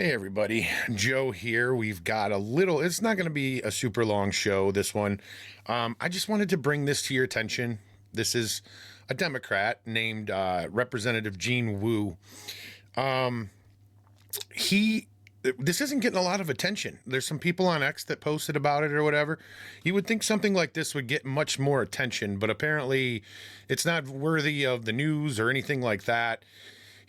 Hey everybody, Joe here. We've got it's not going to be a super long show, this one. I just wanted to bring this to your attention. This is a Democrat named Representative Gene Wu. He, this isn't getting a lot of attention. There's some people on X that posted about it or whatever. You would think something like this would get much more attention, but apparently it's not worthy of the news or anything like that.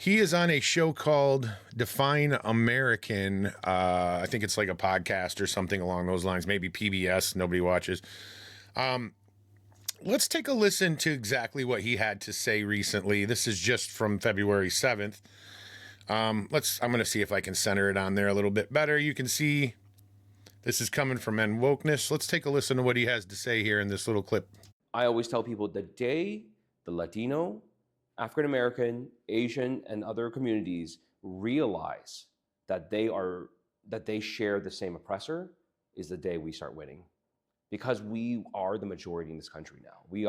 He is on a show called Define American. I think it's like a podcast or something along those lines. Maybe PBS. Nobody watches. Let's take a listen to exactly what he had to say recently. This is just from February 7th. I'm going to see if I can center it on there a little bit better. You can see this is coming from Men Wokeness. Let's take a listen to what he has to say here in this little clip. I always tell people the day the Latino, African American, Asian, and other communities realize that they share the same oppressor is the day we start winning, because we are the majority in this country now. We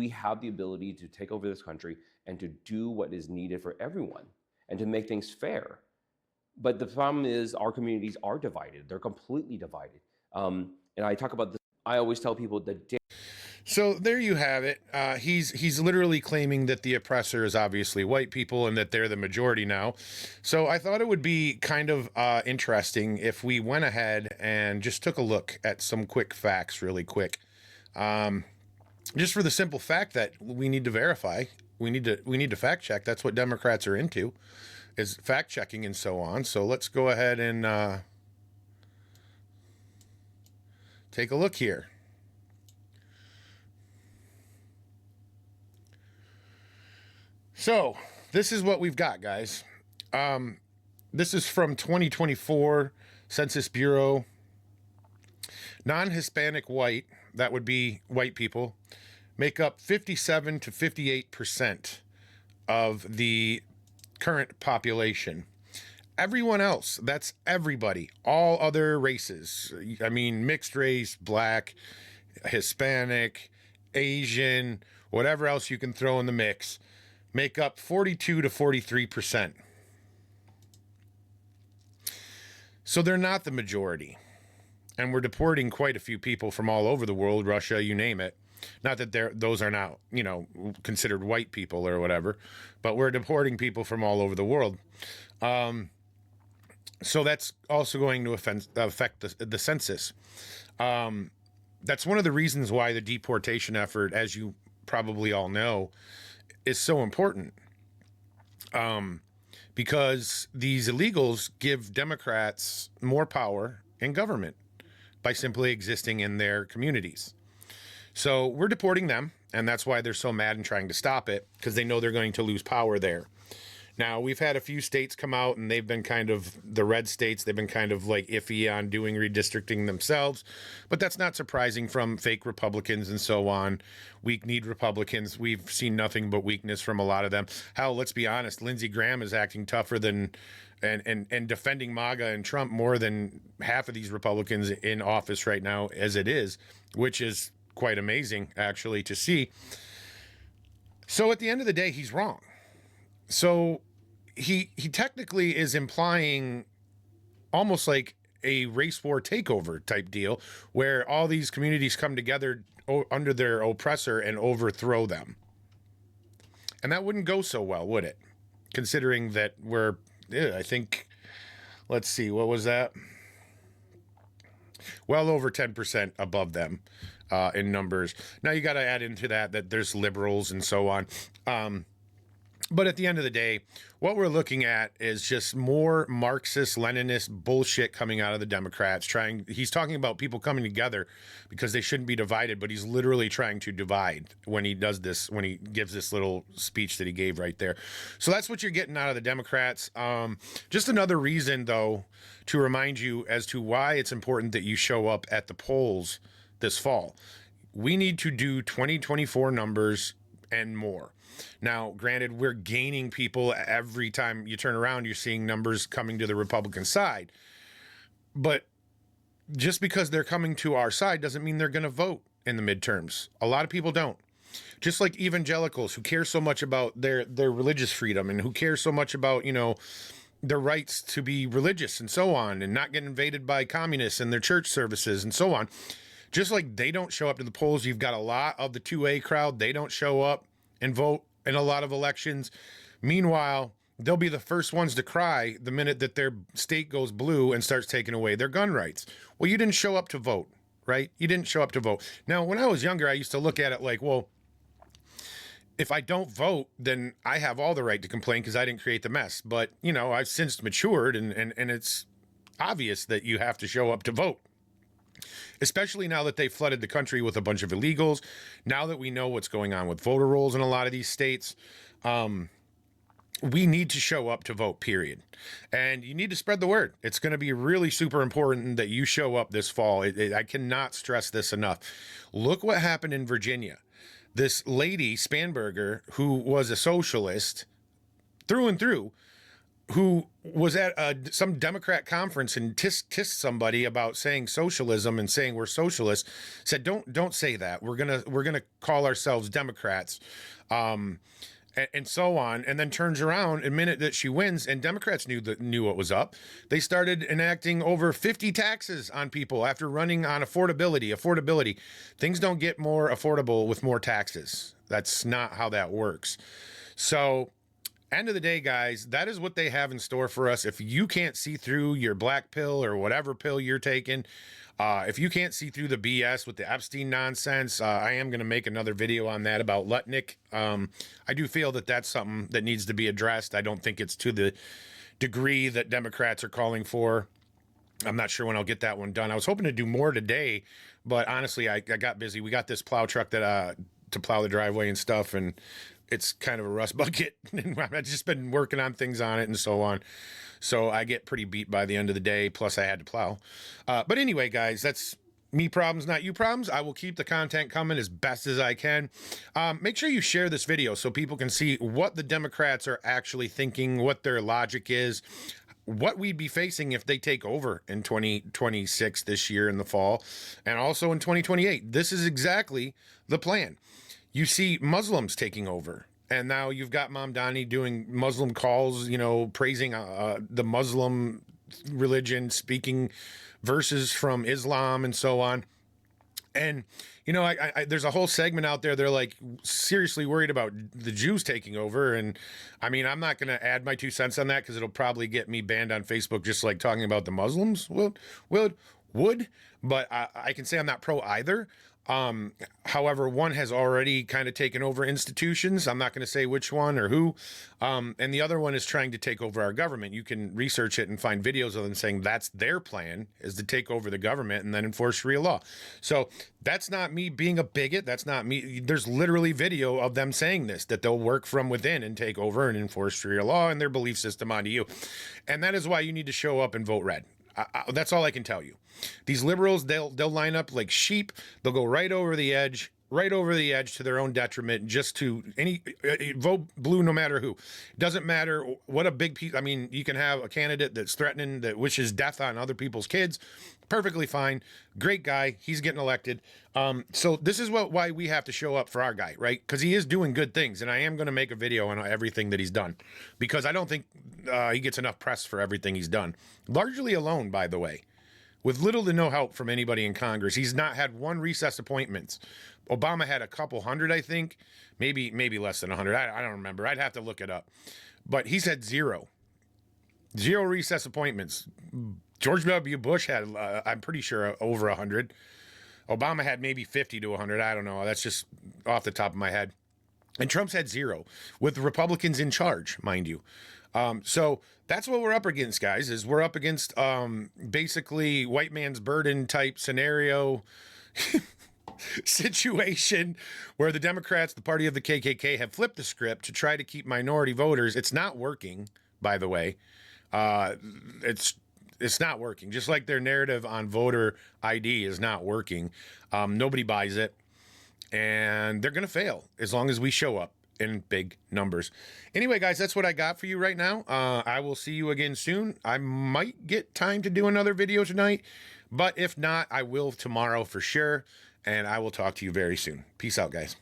have the ability to take over this country and to do what is needed for everyone and to make things fair. But the problem is our communities are divided. They're completely divided. And I talk about this. I always tell people the day. So there you have it. He's literally claiming that the oppressor is obviously white people and that they're the majority now. So I thought it would be kind of interesting if we went ahead and just took a look at some quick facts really quick. Just for the simple fact that we need to verify. We need to fact check. That's what Democrats are into, is fact checking and so on. So let's go ahead and take a look here. So this is what we've got, guys. This is from 2024 Census Bureau. Non-Hispanic white, that would be white people, make up 57 to 58% of the current population. Everyone else, that's everybody, all other races. I mean, mixed race, black, Hispanic, Asian, whatever else you can throw in the mix, make up 42 to 43%. So they're not the majority. And we're deporting quite a few people from all over the world, Russia, you name it. Not that those are not, considered white people or whatever, but we're deporting people from all over the world. So that's also going to affect the census. That's one of the reasons why the deportation effort, as you probably all know, is so important. Because these illegals give Democrats more power in government by simply existing in their communities. So we're deporting them, and that's why they're so mad and trying to stop it, because they know they're going to lose power there. Now, we've had a few states come out, and they've been kind of, the red states, they've been kind of like iffy on doing redistricting themselves, but that's not surprising from fake Republicans and so on. Weak-kneed Republicans, we've seen nothing but weakness from a lot of them. Hell, let's be honest, Lindsey Graham is acting tougher than, and defending MAGA and Trump more than half of these Republicans in office right now as it is, which is quite amazing, actually, to see. So at the end of the day, he's wrong. So he technically is implying almost like a race war takeover type deal, where all these communities come together under their oppressor and overthrow them. And that wouldn't go so well, would it? Considering that I think, let's see, what was that? Well over 10% above them in numbers. Now you got to add into that there's liberals and so on. But at the end of the day, what we're looking at is just more Marxist, Leninist bullshit coming out of the Democrats. He's talking about people coming together because they shouldn't be divided, but he's literally trying to divide when he does this, when he gives this little speech that he gave right there. So that's what you're getting out of the Democrats. Just another reason, though, to remind you as to why it's important that you show up at the polls this fall. We need to do 2024 numbers and more. Now, granted, we're gaining people every time you turn around, you're seeing numbers coming to the Republican side. But just because they're coming to our side doesn't mean they're going to vote in the midterms. A lot of people don't. Just like evangelicals who care so much about their religious freedom and who care so much about, their rights to be religious and so on, and not get invaded by communists and their church services and so on. Just like they don't show up to the polls, you've got a lot of the 2A crowd. They don't show up and vote in a lot of elections. Meanwhile, they'll be the first ones to cry the minute that their state goes blue and starts taking away their gun rights. Well, you didn't show up to vote, right? You didn't show up to vote. Now, when I was younger, I used to look at it like, well, if I don't vote, then I have all the right to complain because I didn't create the mess. But, you know, I've since matured, and it's obvious that you have to show up to vote. Especially now that they flooded the country with a bunch of illegals. Now that we know what's going on with voter rolls in a lot of these states, we need to show up to vote, period. And you need to spread the word. It's going to be really super important that you show up this fall. I cannot stress this enough. Look what happened in Virginia. This lady, Spanberger, who was a socialist through and through, who was at some Democrat conference and tissed somebody about saying socialism and saying we're socialists, said don't say that. We're gonna call ourselves Democrats, and so on. And then turns around a minute that she wins, and Democrats knew what was up. They started enacting over 50 taxes on people after running on affordability. Things don't get more affordable with more taxes. That's not how that works. So, end of the day, guys, that is what they have in store for us. If you can't see through your black pill or whatever pill you're taking, if you can't see through the BS with the Epstein nonsense, I am going to make another video on that about Lutnick. I do feel that that's something that needs to be addressed. I don't think it's to the degree that Democrats are calling for. I'm not sure when I'll get that one done. I was hoping to do more today, but honestly, I got busy. We got this plow truck that to plow the driveway and stuff, and it's kind of a rust bucket. I've just been working on things on it and so on. So I get pretty beat by the end of the day. Plus I had to plow. But anyway, guys, that's me problems, not you problems. I will keep the content coming as best as I can. Make sure you share this video so people can see what the Democrats are actually thinking, what their logic is, what we'd be facing if they take over in 2026 this year in the fall, and also in 2028. This is exactly the plan. You see Muslims taking over, and now you've got Mamdani doing Muslim calls, you know, praising the Muslim religion, speaking verses from Islam and so on. And, you know, there's a whole segment out there. They're like seriously worried about the Jews taking over. And I mean, I'm not going to add my 2 cents on that because it'll probably get me banned on Facebook, just like talking about the Muslims would. But I can say I'm not pro either. However, one has already kind of taken over institutions. I'm not going to say which one or who. And the other one is trying to take over our government. You can research it and find videos of them saying that's their plan, is to take over the government and then enforce Sharia law. So that's not me being a bigot. That's not me. There's literally video of them saying this, that they'll work from within and take over and enforce Sharia law and their belief system onto you. And that is why you need to show up and vote red. That's all I can tell you. These liberals, they'll line up like sheep. They'll go right over the edge to their own detriment, just to vote blue no matter who. Doesn't matter what a big piece. I mean, you can have a candidate that's threatening, that wishes death on other people's kids. Perfectly fine. Great guy. He's getting elected. So this is why we have to show up for our guy, right? Because he is doing good things. And I am going to make a video on everything that he's done, because I don't think he gets enough press for everything he's done. Largely alone, by the way, with little to no help from anybody in Congress. He's not had one recess appointments. Obama had a couple hundred, I think, maybe less than 100. I don't remember. I'd have to look it up. But he's had zero recess appointments. George W. Bush had, I'm pretty sure, over 100. Obama had maybe 50 to 100. I don't know. That's just off the top of my head. And Trump's had zero, with the Republicans in charge, mind you. So that's what we're up against, guys, is we're up against basically white man's burden type scenario situation where the Democrats, the party of the KKK, have flipped the script to try to keep minority voters. It's not working, by the way. It's not working. Just like their narrative on voter ID is not working. Nobody buys it, and they're going to fail as long as we show up in big numbers. Anyway, guys, that's what I got for you right now. I will see you again soon. I might get time to do another video tonight, but if not, I will tomorrow for sure, and I will talk to you very soon. Peace out, guys.